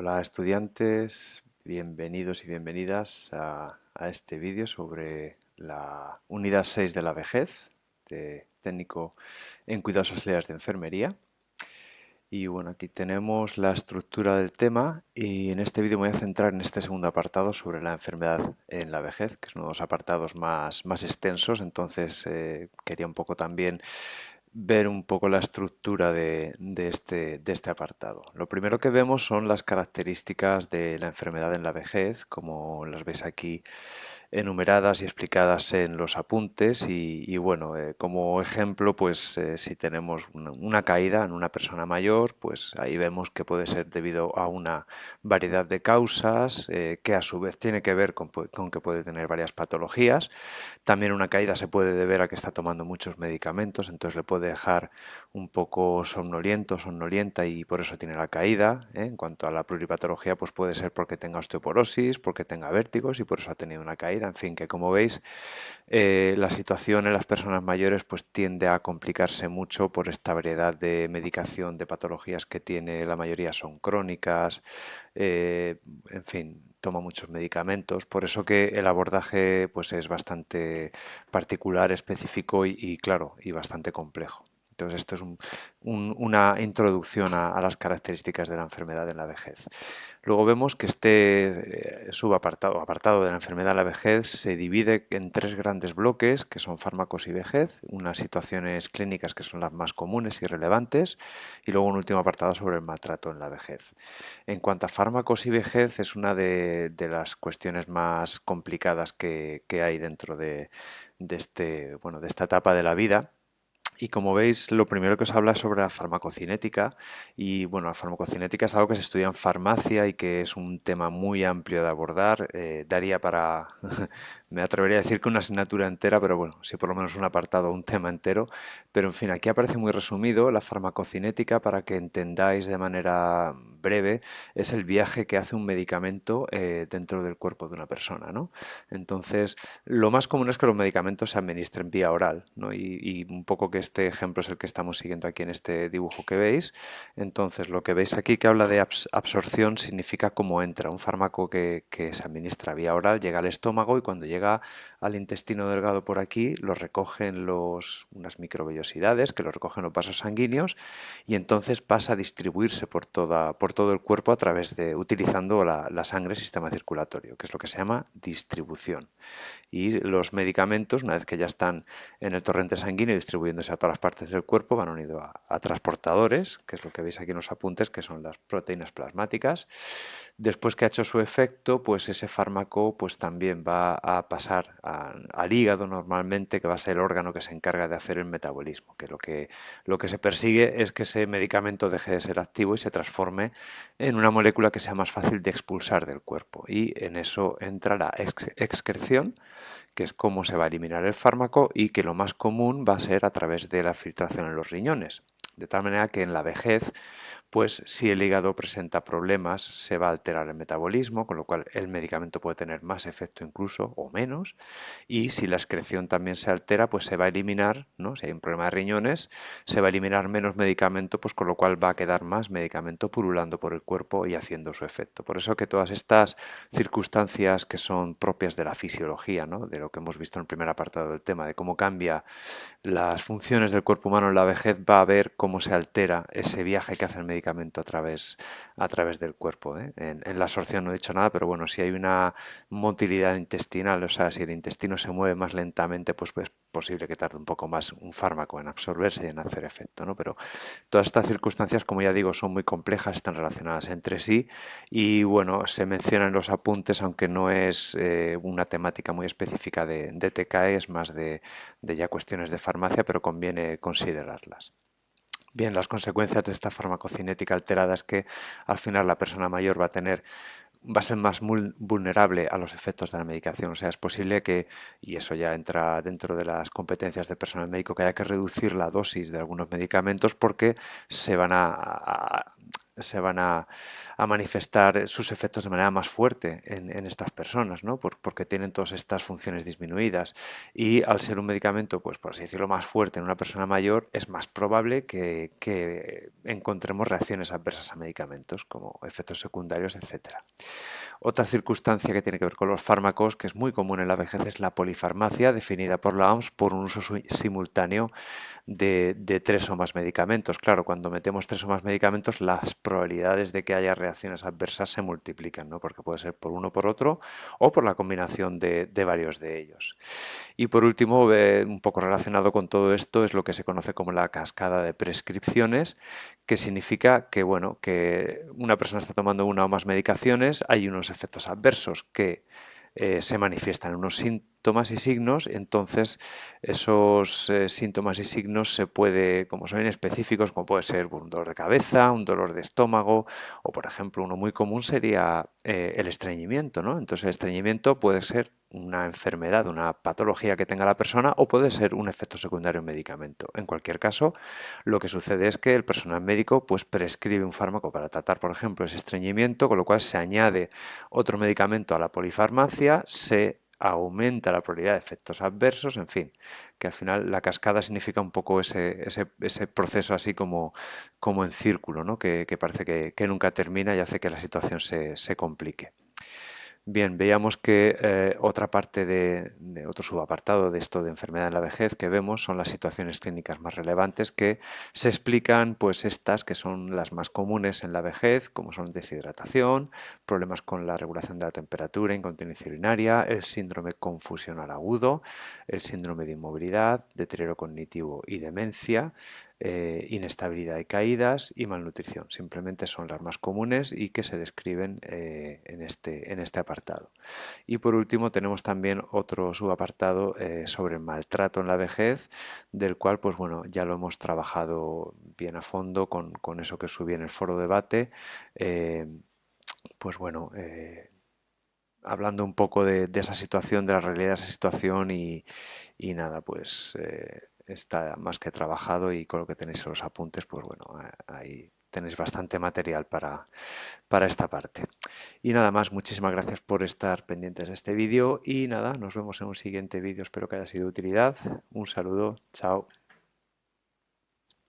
Hola estudiantes, bienvenidos y bienvenidas a este vídeo sobre la unidad 6 de la vejez, de técnico en cuidados auxiliares de enfermería. Y bueno, aquí tenemos la estructura del tema y en este vídeo me voy a centrar en este segundo apartado sobre la enfermedad en la vejez, que es uno de los apartados más extensos, entonces quería un poco también ver un poco la estructura de este apartado. Lo primero que vemos son las características de la enfermedad en la vejez, como las veis aquí enumeradas y explicadas en los apuntes y bueno, como ejemplo, pues si tenemos una caída en una persona mayor, pues ahí vemos que puede ser debido a una variedad de causas, que a su vez tiene que ver con que puede tener varias patologías. También una caída se puede deber a que está tomando muchos medicamentos, entonces le puede dejar un poco somnoliento, somnolienta y por eso tiene la caída, ¿eh? En cuanto a la pluripatología, pues puede ser porque tenga osteoporosis, porque tenga vértigos y por eso ha tenido una caída. En fin, que como veis, la situación en las personas mayores pues tiende a complicarse mucho por esta variedad de medicación, de patologías que tiene. La mayoría son crónicas, en fin, toma muchos medicamentos, por eso que el abordaje pues es bastante particular, específico y claro, y bastante complejo. Entonces esto es una introducción a las características de la enfermedad en la vejez. Luego vemos que este subapartado, apartado de la enfermedad en la vejez se divide en tres grandes bloques que son fármacos y vejez, unas situaciones clínicas que son las más comunes y relevantes y luego un último apartado sobre el maltrato en la vejez. En cuanto a fármacos y vejez es una de las cuestiones más complicadas que hay dentro de esta etapa de la vida. Y como veis, lo primero que os habla es sobre la farmacocinética. Y bueno, la farmacocinética es algo que se estudia en farmacia y que es un tema muy amplio de abordar. Daría para, me atrevería a decir que una asignatura entera, pero bueno, sí por lo menos un apartado, un tema entero. Pero en fin, aquí aparece muy resumido la farmacocinética para que entendáis de manera breve. Es el viaje que hace un medicamento dentro del cuerpo de una persona, ¿no? Entonces, lo más común es que los medicamentos se administren vía oral, ¿no? Y un poco que este ejemplo es el que estamos siguiendo aquí en este dibujo que veis. Entonces, lo que veis aquí que habla de absorción significa cómo entra. Un fármaco que se administra vía oral llega al estómago y cuando llega al intestino delgado por aquí lo recogen unas microvellosidades que lo recogen los vasos sanguíneos y entonces pasa a distribuirse por todo el cuerpo a través utilizando la sangre, sistema circulatorio, que es lo que se llama distribución. Y los medicamentos, una vez que ya están en el torrente sanguíneo distribuyéndose a todas las partes del cuerpo, van unidos a transportadores, que es lo que veis aquí en los apuntes, que son las proteínas plasmáticas. Después que ha hecho su efecto, pues ese fármaco pues también va a pasar al hígado normalmente, que va a ser el órgano que se encarga de hacer el metabolismo, lo que se persigue es que ese medicamento deje de ser activo y se transforme en una molécula que sea más fácil de expulsar del cuerpo. Y en eso entra la excreción, que es cómo se va a eliminar el fármaco y que lo más común va a ser a través de la filtración en los riñones. De tal manera que en la vejez, pues si el hígado presenta problemas, se va a alterar el metabolismo, con lo cual el medicamento puede tener más efecto incluso o menos. Y si la excreción también se altera, pues se va a eliminar, ¿no? Si hay un problema de riñones, se va a eliminar menos medicamento, pues con lo cual va a quedar más medicamento pululando por el cuerpo y haciendo su efecto. Por eso que todas estas circunstancias que son propias de la fisiología, ¿no? De lo que hemos visto en el primer apartado del tema, de cómo cambia las funciones del cuerpo humano en la vejez, va a ver cómo se altera ese viaje que hace el medicamento a través del cuerpo, ¿eh? En la absorción no he dicho nada, pero bueno, si hay una motilidad intestinal, o sea, si el intestino se mueve más lentamente, pues es posible que tarde un poco más un fármaco en absorberse y en hacer efecto, ¿no? Pero todas estas circunstancias, como ya digo, son muy complejas, están relacionadas entre sí y bueno, se menciona en los apuntes, aunque no es una temática muy específica de TKE, es más de ya cuestiones de farmacia, pero conviene considerarlas. Bien, las consecuencias de esta farmacocinética alterada es que al final la persona mayor va a ser más vulnerable a los efectos de la medicación. O sea, es posible que, y eso ya entra dentro de las competencias del personal médico, que haya que reducir la dosis de algunos medicamentos porque se van a manifestar sus efectos de manera más fuerte en estas personas, ¿no? Porque tienen todas estas funciones disminuidas. Y al ser un medicamento, pues por así decirlo, más fuerte en una persona mayor, es más probable que encontremos reacciones adversas a medicamentos, como efectos secundarios, etcétera. Otra circunstancia que tiene que ver con los fármacos, que es muy común en la vejez, es la polifarmacia, definida por la OMS por un uso simultáneo de tres o más medicamentos. Claro, cuando metemos tres o más medicamentos, las probabilidades de que haya reacciones adversas se multiplican, ¿no? Porque puede ser por uno o por otro o por la combinación de varios de ellos. Y por último, un poco relacionado con todo esto, es lo que se conoce como la cascada de prescripciones, que significa que, bueno, que una persona está tomando una o más medicaciones, hay unos efectos adversos que se manifiestan en unos síntomas y signos, entonces esos síntomas y signos se puede, como son específicos, como puede ser un dolor de cabeza, un dolor de estómago, o por ejemplo uno muy común sería el estreñimiento, ¿no? Entonces el estreñimiento puede ser una enfermedad, una patología que tenga la persona o puede ser un efecto secundario en medicamento. En cualquier caso, lo que sucede es que el personal médico pues prescribe un fármaco para tratar, por ejemplo, ese estreñimiento, con lo cual se añade otro medicamento a la polifarmacia, se aumenta la probabilidad de efectos adversos, en fin, que al final la cascada significa un poco ese proceso así como en círculo, ¿no? Que parece que nunca termina y hace que la situación se complique. Bien, veíamos que otra parte de otro subapartado de esto de enfermedad en la vejez que vemos son las situaciones clínicas más relevantes que se explican, pues estas que son las más comunes en la vejez, como son deshidratación, problemas con la regulación de la temperatura, incontinencia urinaria, el síndrome confusional agudo, el síndrome de inmovilidad, deterioro cognitivo y demencia, inestabilidad y caídas y malnutrición. Simplemente son las más comunes y que se describen en este apartado. Y por último tenemos también otro subapartado sobre el maltrato en la vejez, del cual pues bueno, ya lo hemos trabajado bien a fondo con eso que subí en el foro debate. Eh, pues bueno, hablando un poco de esa situación, de la realidad de esa situación y nada, pues está más que trabajado y con lo que tenéis en los apuntes, pues bueno, ahí tenéis bastante material para esta parte. Y nada más, muchísimas gracias por estar pendientes de este vídeo y nada, nos vemos en un siguiente vídeo, espero que haya sido de utilidad. Un saludo, chao.